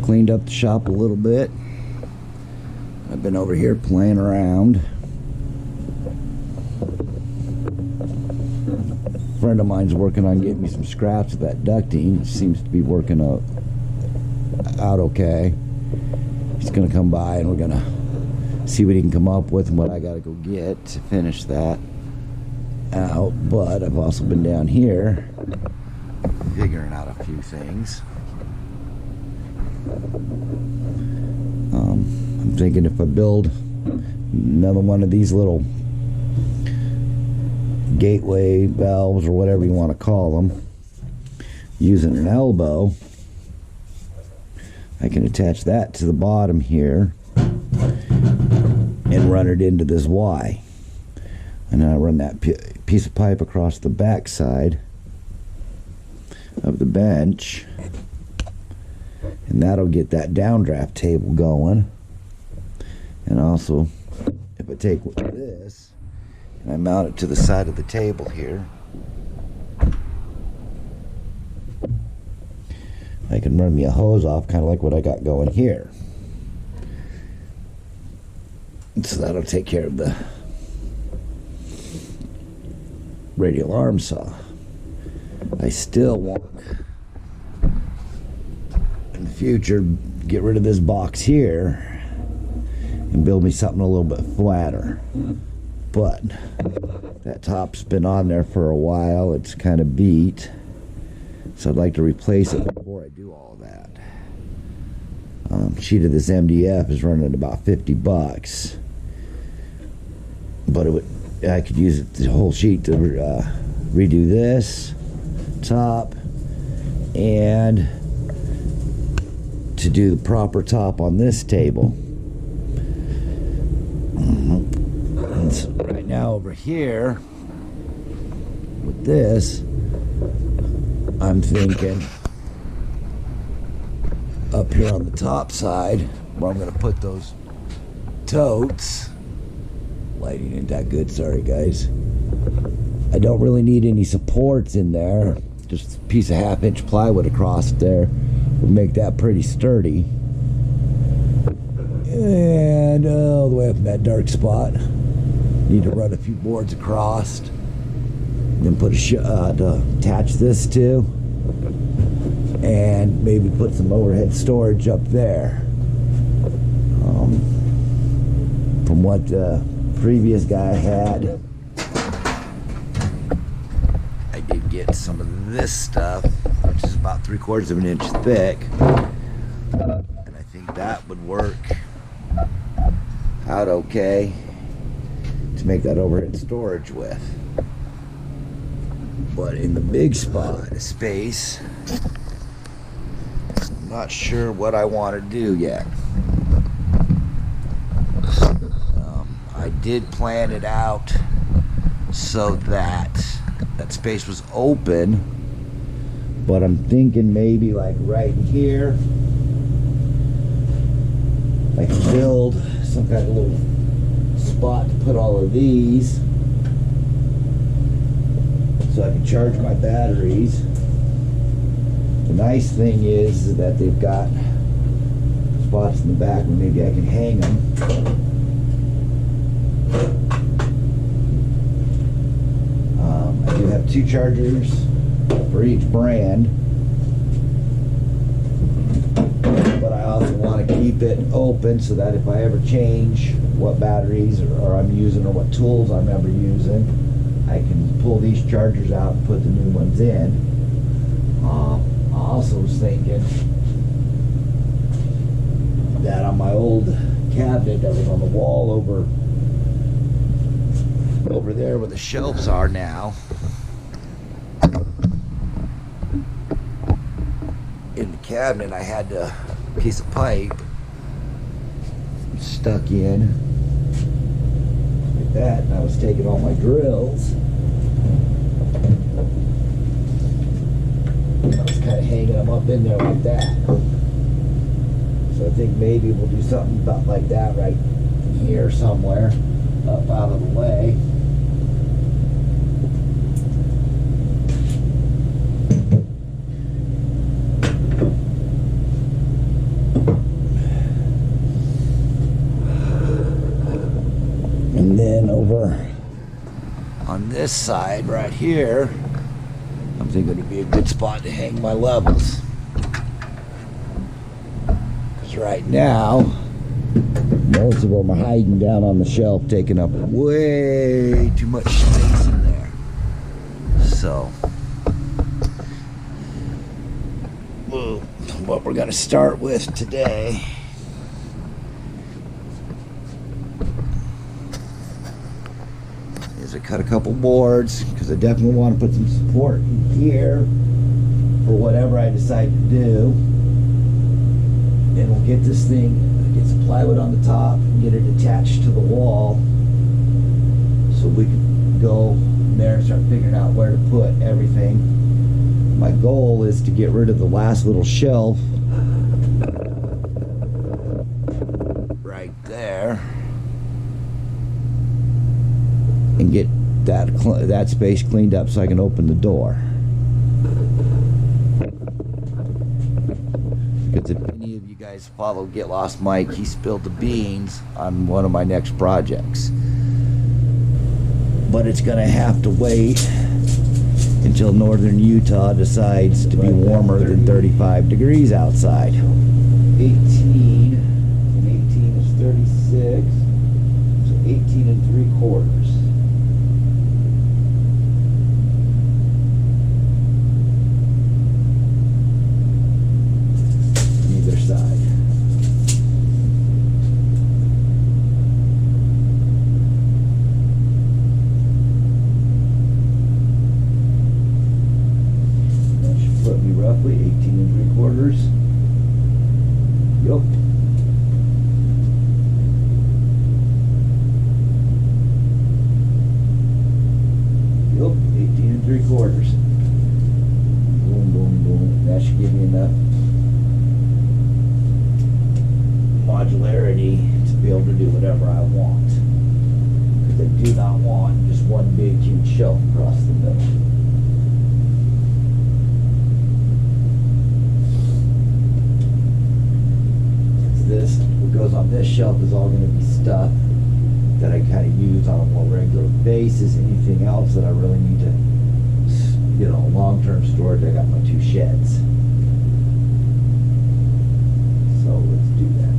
cleaned up the shop a little bit. I've been over here playing around. A friend of mine's working on getting me some scraps of that ducting. It seems to be working out okay. He's gonna come by and we're gonna see what he can come up with and what I gotta go get to finish that out. But I've also been down here figuring out a few things. I'm thinking if I build another one of these little gateway valves or whatever you want to call them, using an elbow, I can attach that to the bottom here and run it into this Y. And then I run that piece of pipe across the back side of the bench, and that'll get that downdraft table going. And also, if I take this and I mount it to the side of the table here, I can run me a hose off, kind of like what I got going here. So that'll take care of the radial arm saw. I still want, in the future, get rid of this box here and build me something a little bit flatter. But that top's been on there for a while. It's kind of beat. So I'd like to replace it before I do all that. Sheet of this MDF is running at about $50. But I could use it, the whole sheet, to redo this top and to do the proper top on this table. And so right now over here with this, I'm thinking up here on the top side where I'm going to put those totes. Lighting ain't that good, sorry guys. I don't really need any supports in there. Just a piece of 1/2-inch plywood across there would make that pretty sturdy. And all the way up in that dark spot, need to run a few boards across, then put to attach this to, and maybe put some overhead storage up there. From what the previous guy had, I did get some of this stuff, which is about 3/4 of an inch thick, and I think that would work out okay to make that overhead storage with. But in the big spot of space, I'm not sure what I want to do yet. I did plan it out so that that space was open, but I'm thinking maybe like right here I can build some kind of little spot to put all of these so I can charge my batteries. The nice thing is that they've got spots in the back where maybe I can hang them. I do have 2 chargers for each brand, but I also want to keep it open so that if I ever change what batteries or I'm using or what tools I'm ever using, I can pull these chargers out and put the new ones in. I also was thinking that on my old cabinet that was on the wall over there where the shelves are now, in the cabinet I had a piece of pipe stuck in like that, and I was taking all my drills. I was kind of hanging them up in there like that. So I think maybe we'll do something about like that right here somewhere, up out of the way. this side right here, I'm thinking it'd be a good spot to hang my levels. Because right now, most of them are hiding down on the shelf, taking up way too much space in there. So, what we're going to start with today is I cut a couple boards, because I definitely want to put some support in here for whatever I decide to do. And we'll get this thing, get some plywood on the top, and get it attached to the wall, so we can go from there and start figuring out where to put everything. My goal is to get rid of the last little shelf right there and get that space cleaned up so I can open the door. Because if any of you guys follow Get Lost Mike, he spilled the beans on one of my next projects. But it's going to have to wait until northern Utah decides to be warmer than 35 degrees outside. 18, and 18 is 36, so 18 3/4. Either side. Put me roughly 18 3/4. Yup. Yup, 18 3/4. Boom, boom, boom. That should give me enough modularity to be able to do whatever I want. Because I do not want just one big huge shelf across the middle. This, what goes on this shelf is all going to be stuff that I kind of use on a more regular basis. Anything else that I really need to, long-term storage, I got my 2 sheds. So let's do that.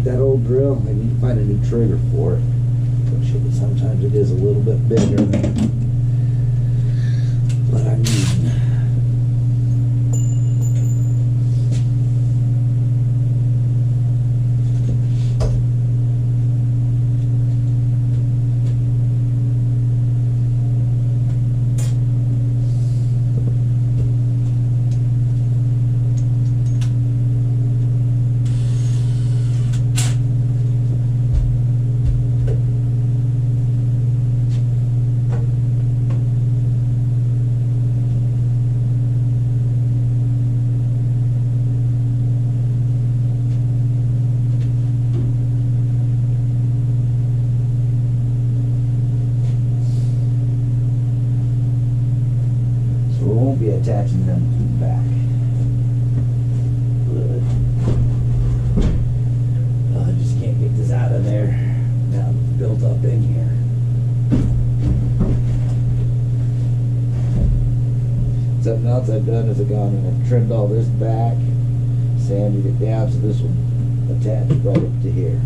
That old drill, I need to find a new trigger for it. Sometimes it is a little bit bigger than what I need. Be attaching them to the back. I just can't get this out of there. Now it's built up in here. Something else I've done is I've gone and I've trimmed all this back, sanded it down so this will attach right up to here.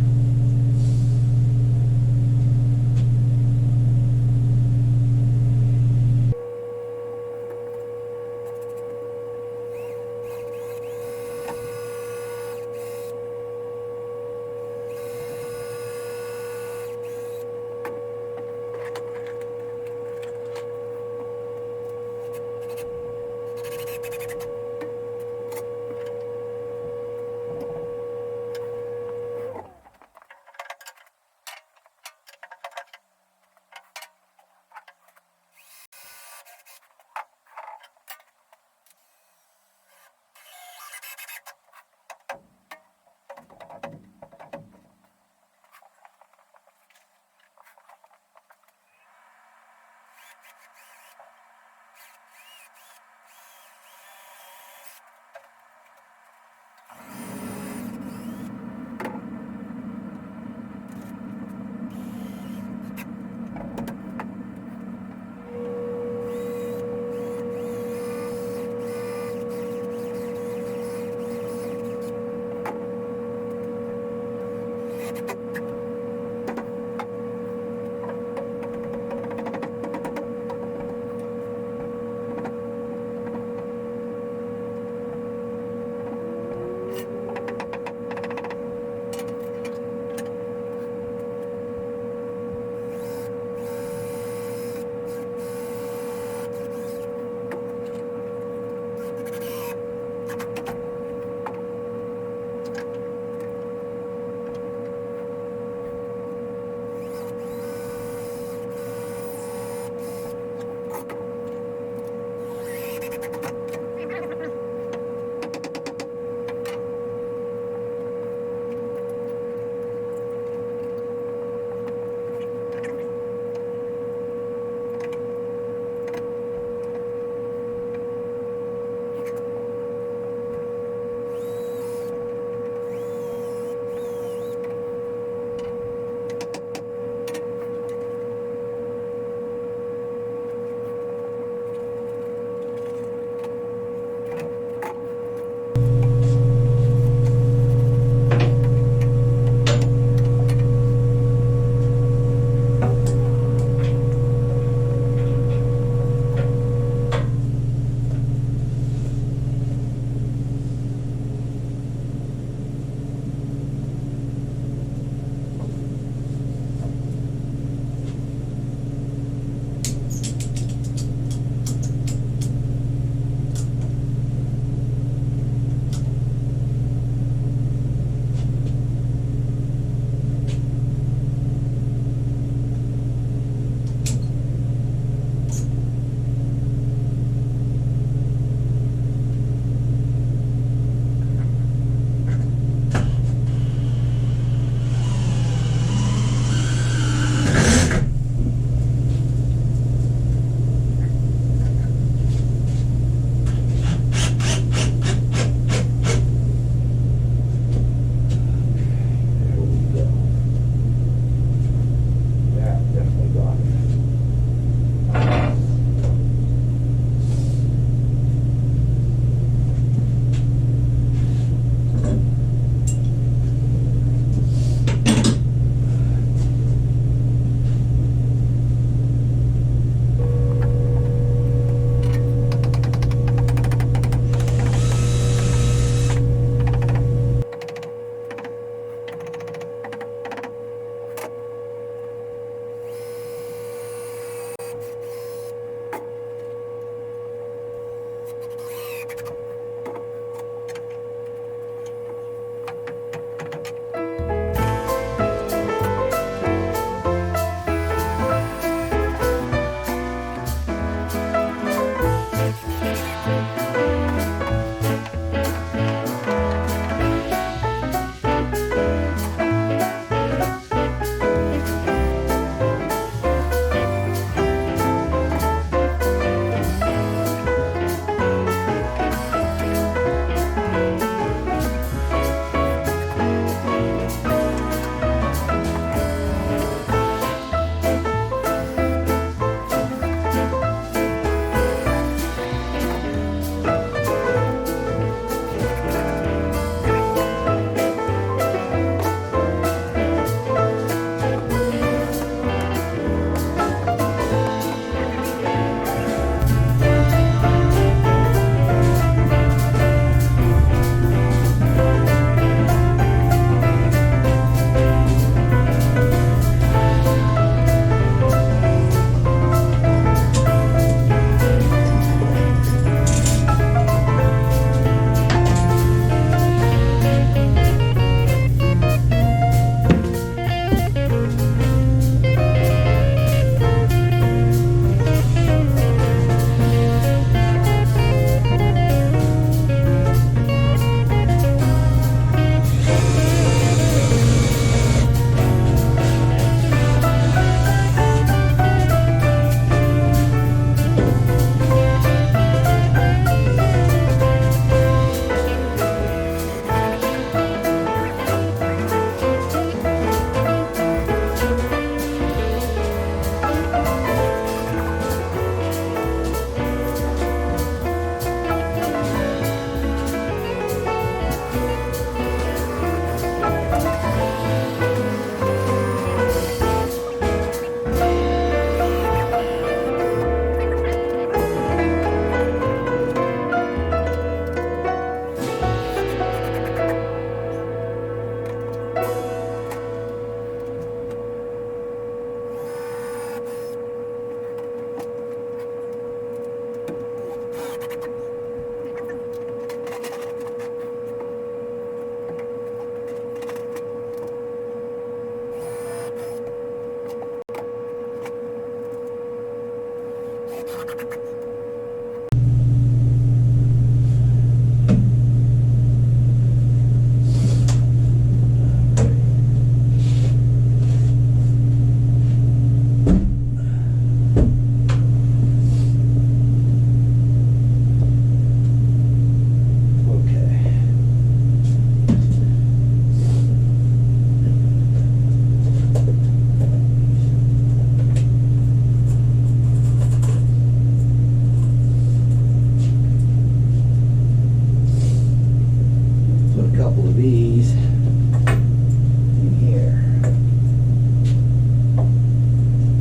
couple of these in here.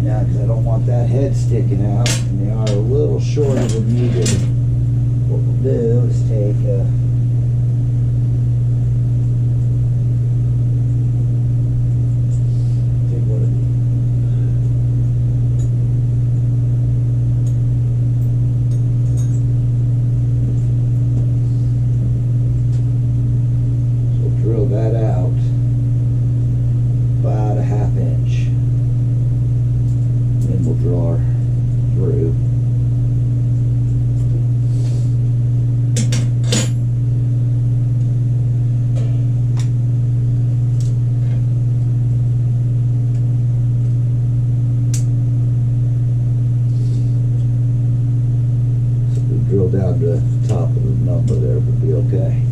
Now, because I don't want that head sticking out, and they are a little shorter than needed, what we'll do is take one of these. Drill that out about a ½ inch. Then we'll draw through. So we drill down to the top of the number there, we'll be okay.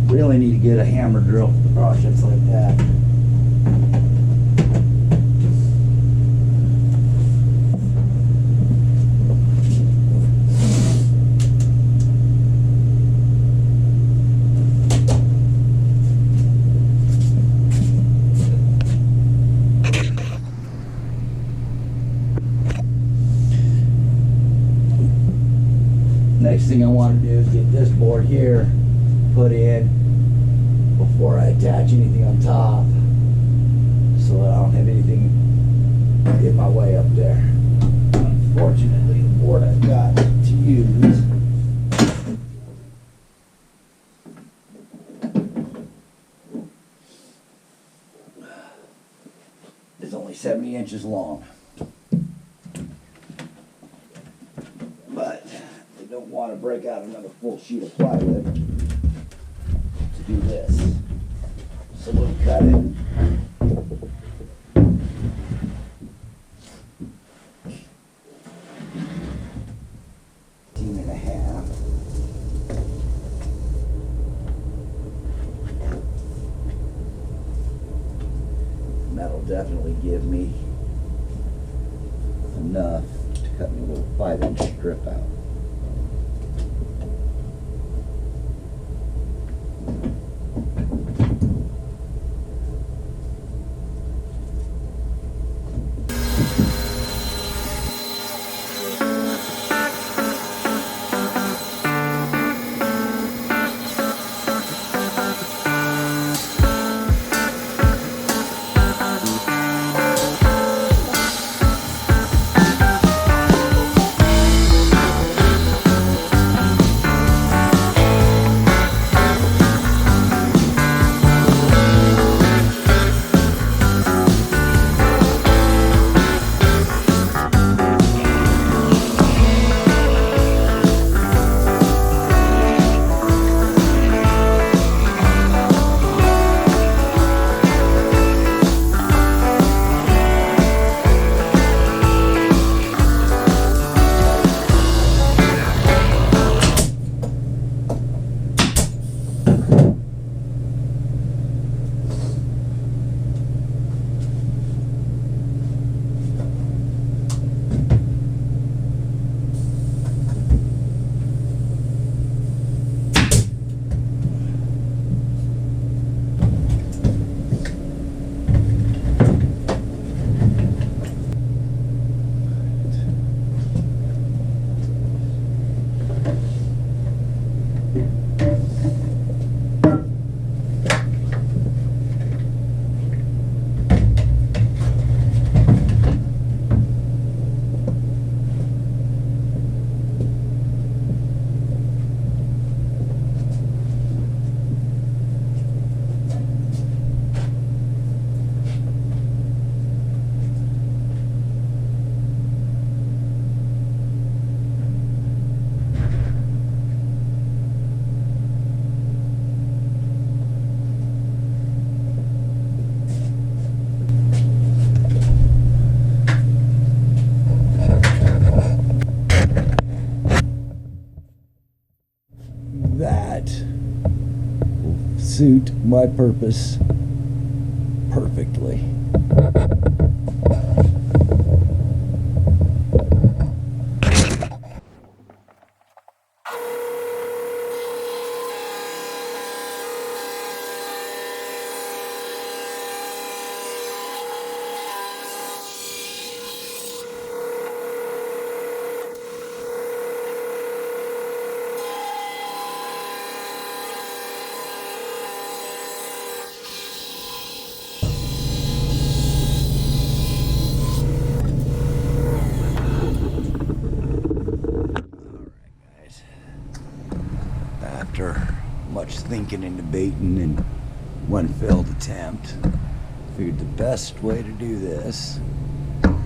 Really need to get a hammer drill for projects like that. Next thing I want to do is get this board here put in before I attach anything on top, so that I don't have anything in my way up there. Unfortunately, the board I've got to use is only 70 inches long. But I don't want to break out another full sheet of plywood to do this. So we'll cut it. 18.5. And that'll definitely give me enough to cut me a little 5-inch strip out. that will suit my purpose perfectly. After much thinking and debating and one failed attempt, figured the best way to do this to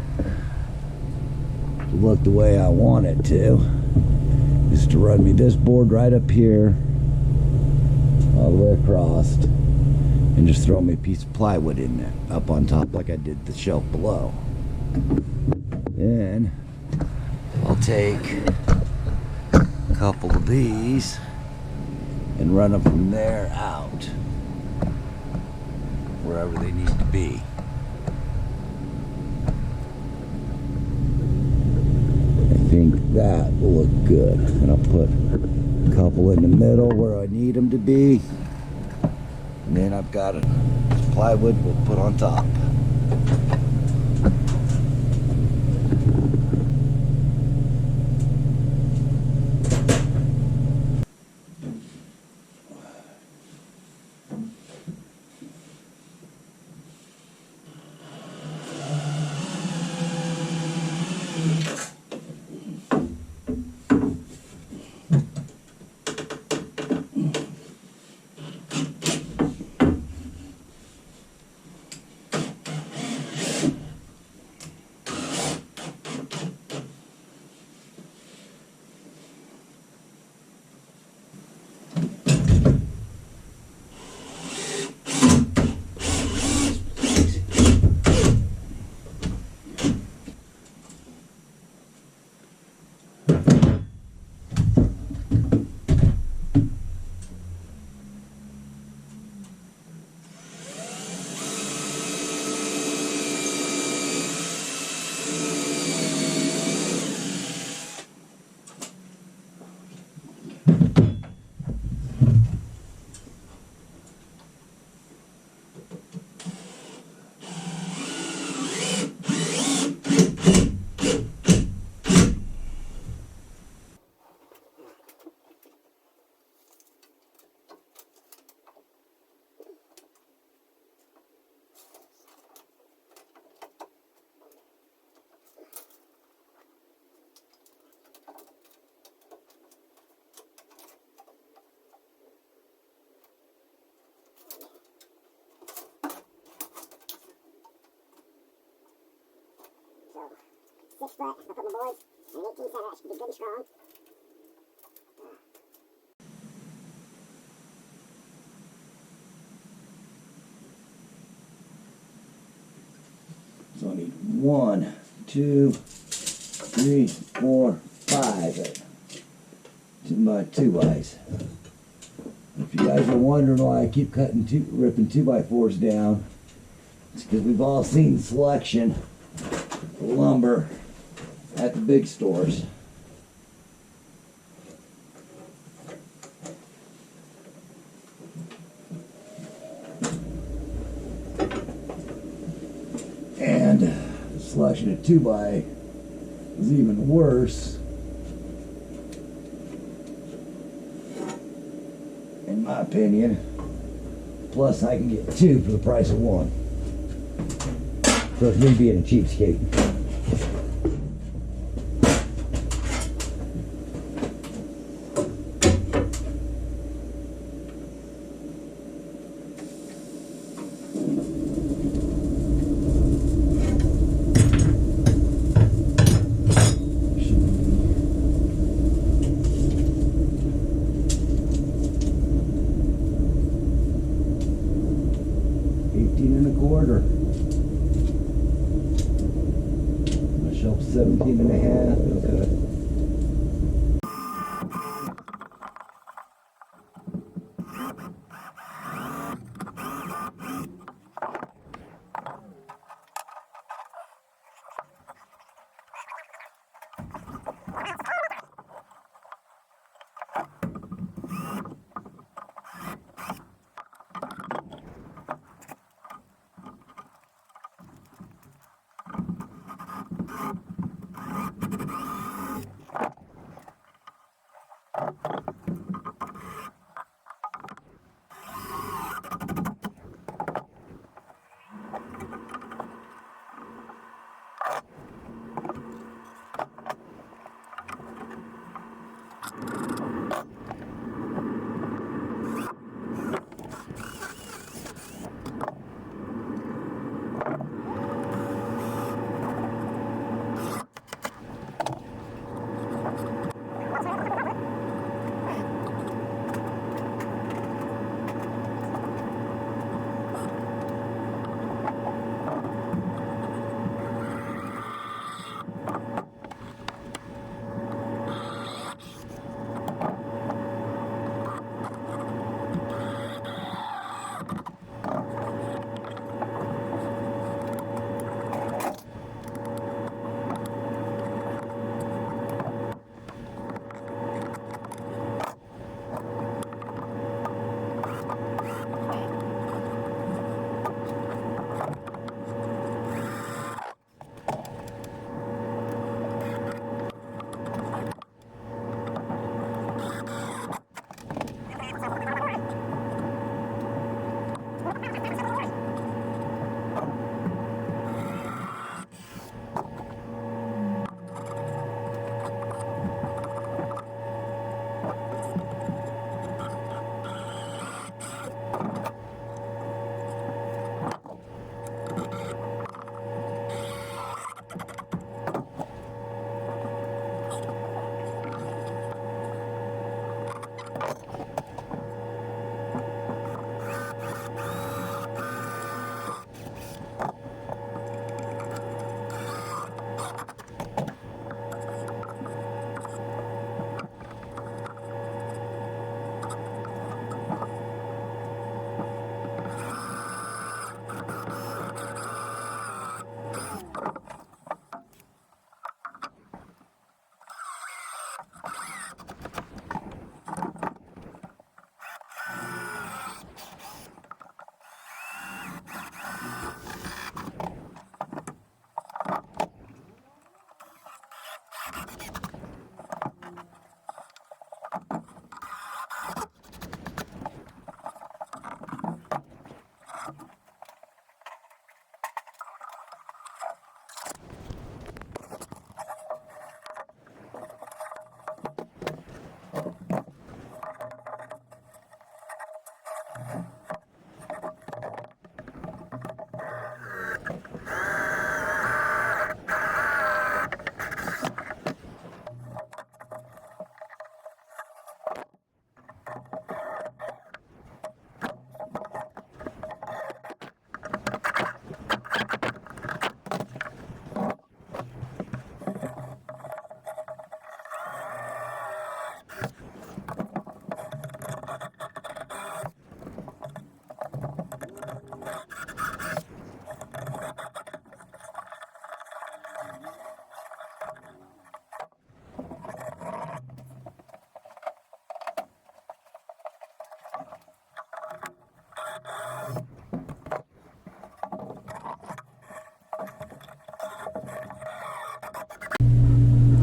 look the way I want it to is to run me this board right up here all the way across and just throw me a piece of plywood in there up on top like I did the shelf below. Then I'll take a couple of these and run them from there out wherever they need to be. I think that will look good. And I'll put a couple in the middle where I need them to be. And then I've got a plywood we'll put on top. So, 6 foot, I'll put my boards, and an 18 center, that should be good and strong. So I need 1, 2, 3, 4, 5 2x2s. If you guys are wondering why I keep ripping 2x4s down, it's because we've all seen the selection of lumber at the big stores. And the selection of 2x is even worse, in my opinion. Plus I can get 2 for the price of 1. So it's me being a cheapskate. Shelf 17 and a half. Okay.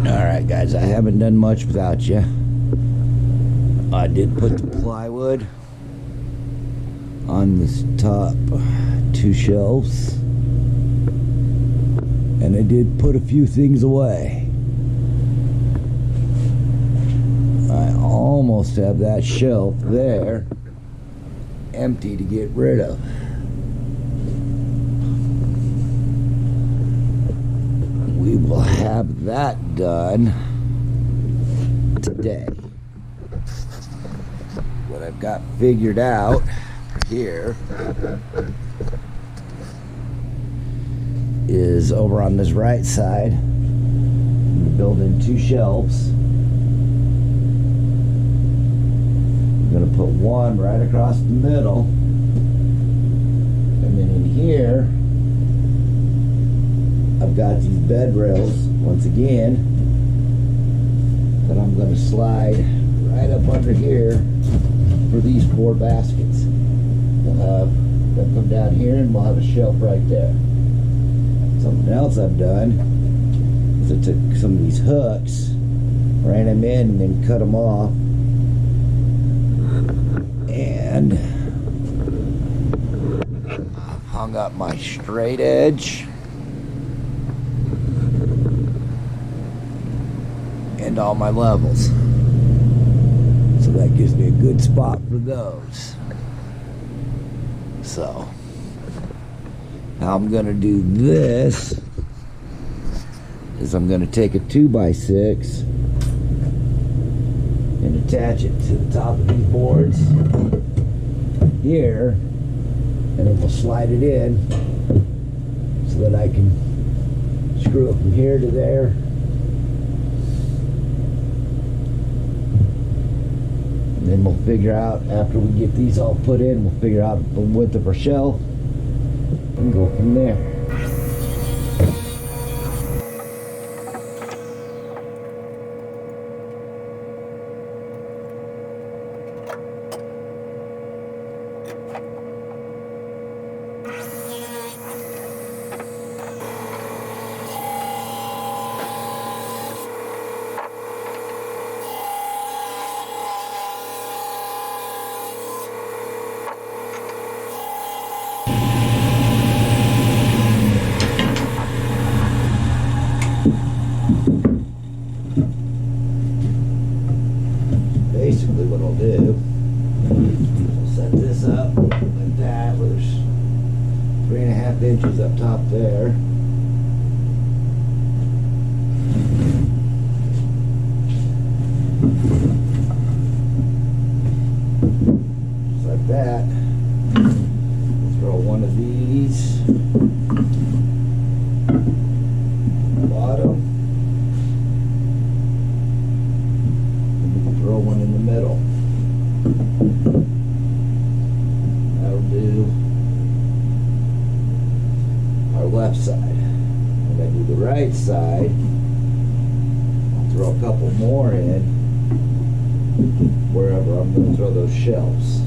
Alright guys, I haven't done much without you. I did put the plywood on this top 2 shelves, and I did put a few things away. I almost have that shelf there empty to get rid of. We will have that done today. What I've got figured out here is over on this right side, I'm building 2 shelves. I'm going to put one right across the middle, and then in here I've got these bed rails once again that I'm going to slide right up under here for these 4 baskets. We'll have them come down here and we'll have a shelf right there. Something else I've done is I took some of these hooks, ran them in, and then cut them off, and hung up my straight edge and all my levels. So that gives me a good spot for those. So how I'm going to do this is I'm going to take a 2x6 and attach it to the top of these boards here, and then we'll slide it in so that I can screw it from here to there. And then we'll figure out, after we get these all put in, we'll figure out the width of our shelf and go from there. Basically what I'll do, I'll set this up like that, where there's 3.5 inches up top there. that. Throw one of these on the bottom. And we can throw one in the middle. That'll do our left side. I'm going to do the right side. I'll throw a couple more in wherever I'm going to throw those shelves.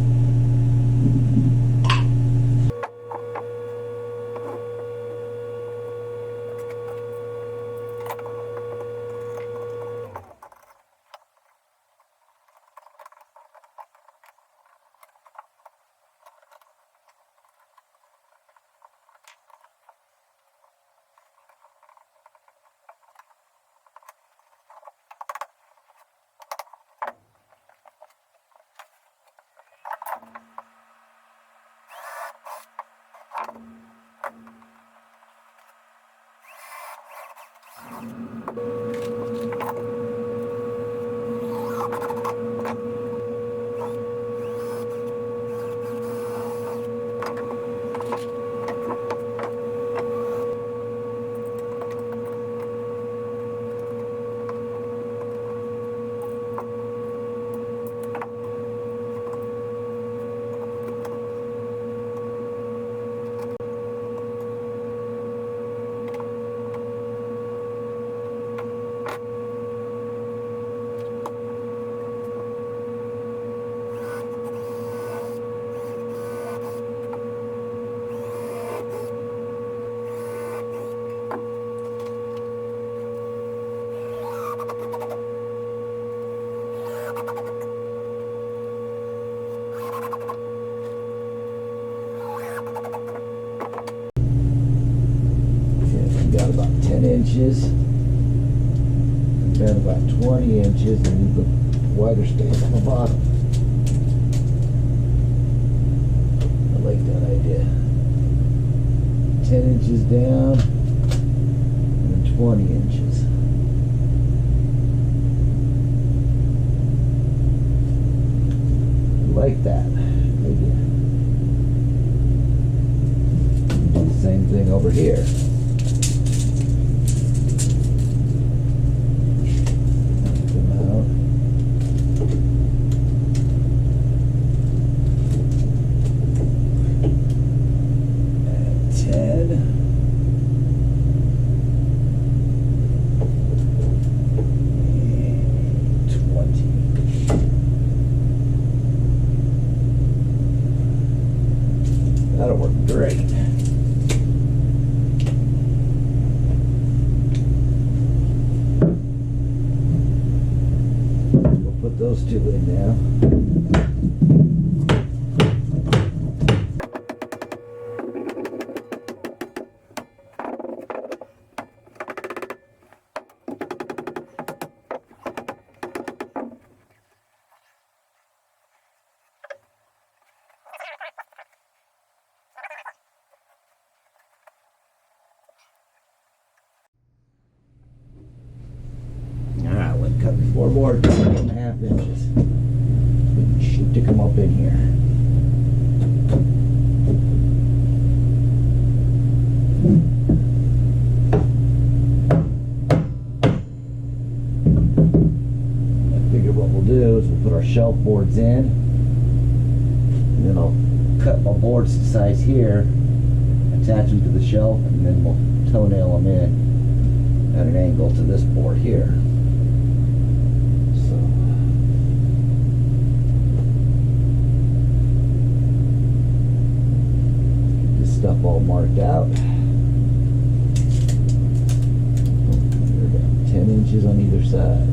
Got about 10 inches, and then about 20 inches, and the wider space on the bottom. I like that idea. 10 inches down, and then 20 inches. I like that idea. Do the same thing over here. That'll work great. We'll put those two in now. Cut the floorboard 2.5 inches. We can stick them up in here. I figure what we'll do is we'll put our shelf boards in, and then I'll cut my boards to size here, attach them to the shelf, and then we'll toenail them in at an angle to this board here. Stuff all marked out. We're down 10 inches on either side.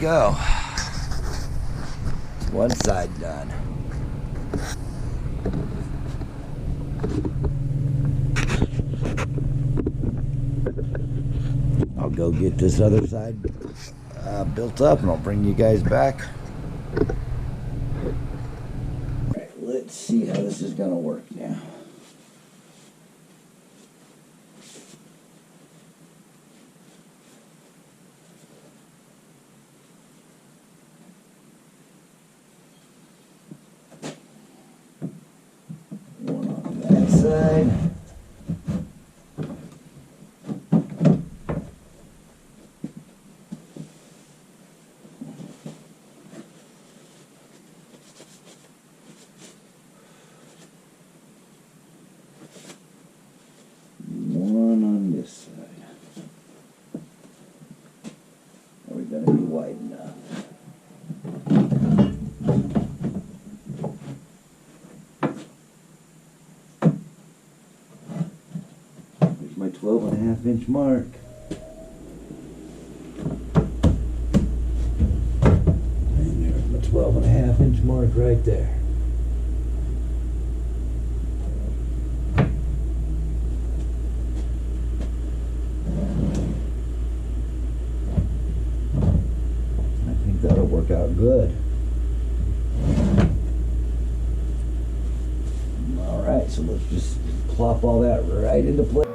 go. One side done. I'll go get this other side built up and I'll bring you guys back. Alright, let's see how this is going to work now. One on that side. One on this side. Are we going to be wide enough? There's my 12.5-inch mark. And there's my 12.5-inch mark right there. That'll work out good. Alright, so let's just plop all that right into place.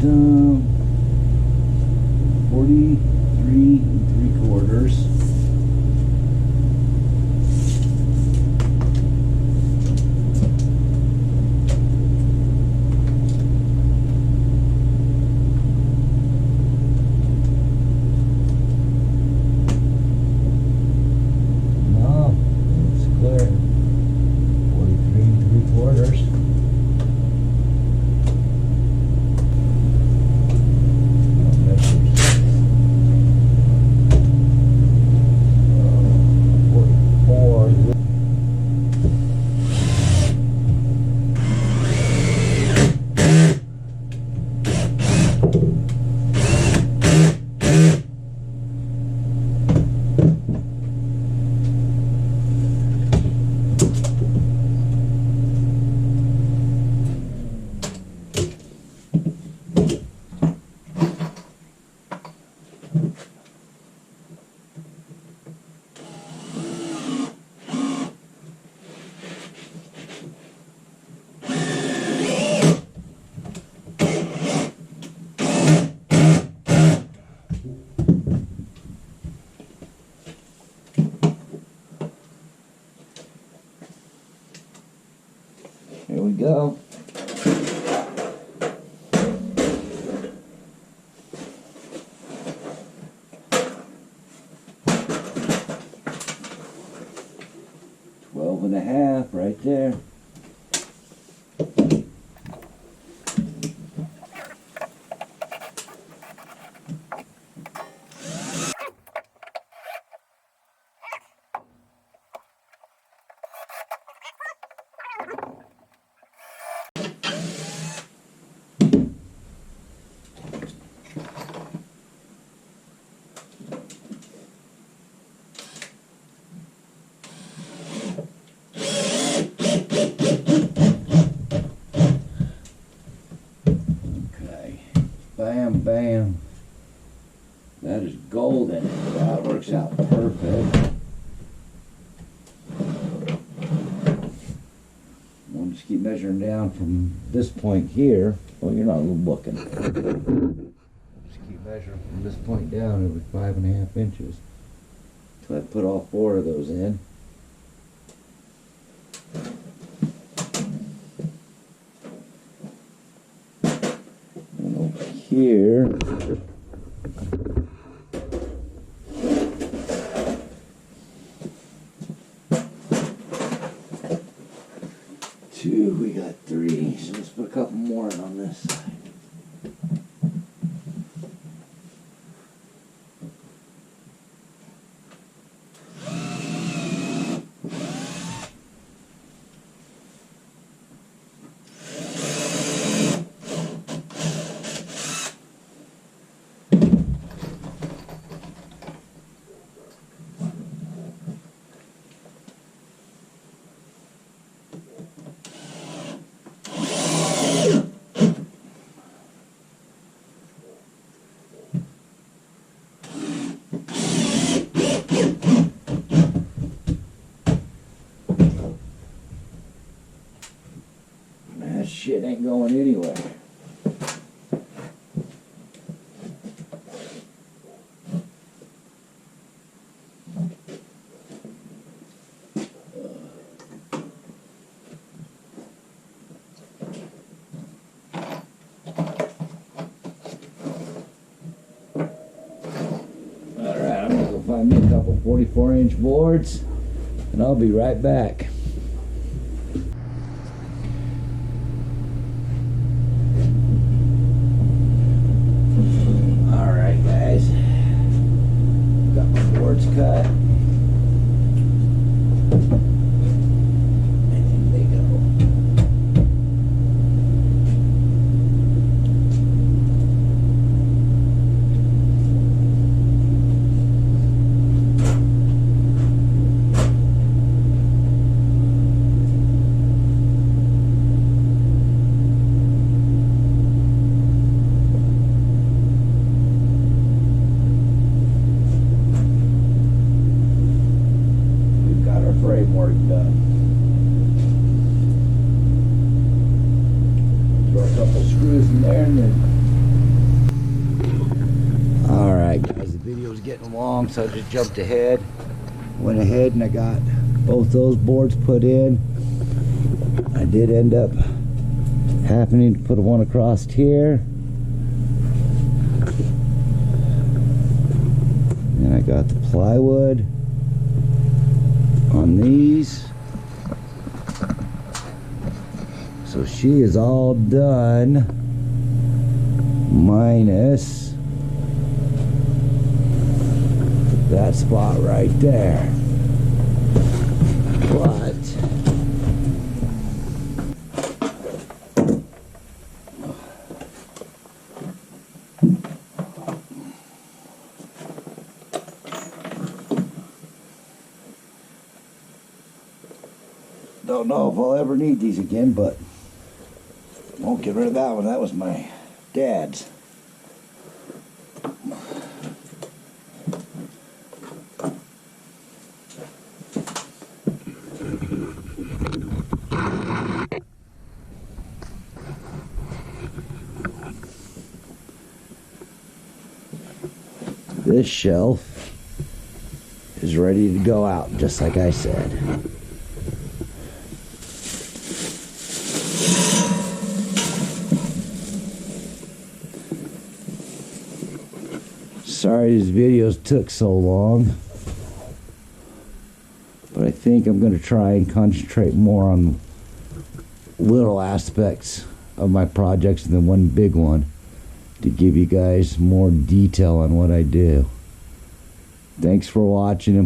down 43 3/4. Here we go. Twelve and a half right there. Bam, bam. That is golden. That works out perfect. We'll just keep measuring down from this point here. Oh, you're not looking. Just keep measuring from this point down every 5.5 inches. Till I put all 4 of those in. Here, 2, we got 3, so let's put a couple more in on this side. That shit ain't going anywhere. Alright, I'm gonna go find me a couple 44-inch boards and I'll be right back. Cut. And in they go. Framework done. Throw a couple screws in there and then. Alright guys, the video's getting long, so I just jumped ahead. Went ahead and I got both those boards put in. I did end up having to put one across here. And I got the plywood on these, so she is all done minus that spot right there. But don't know if I'll ever need these again, but won't get rid of that one. That was my dad's. This shelf is ready to go out, just like I said. Sorry these videos took so long, but I think I'm going to try and concentrate more on little aspects of my projects than one big one to give you guys more detail on what I do. Thanks for watching, and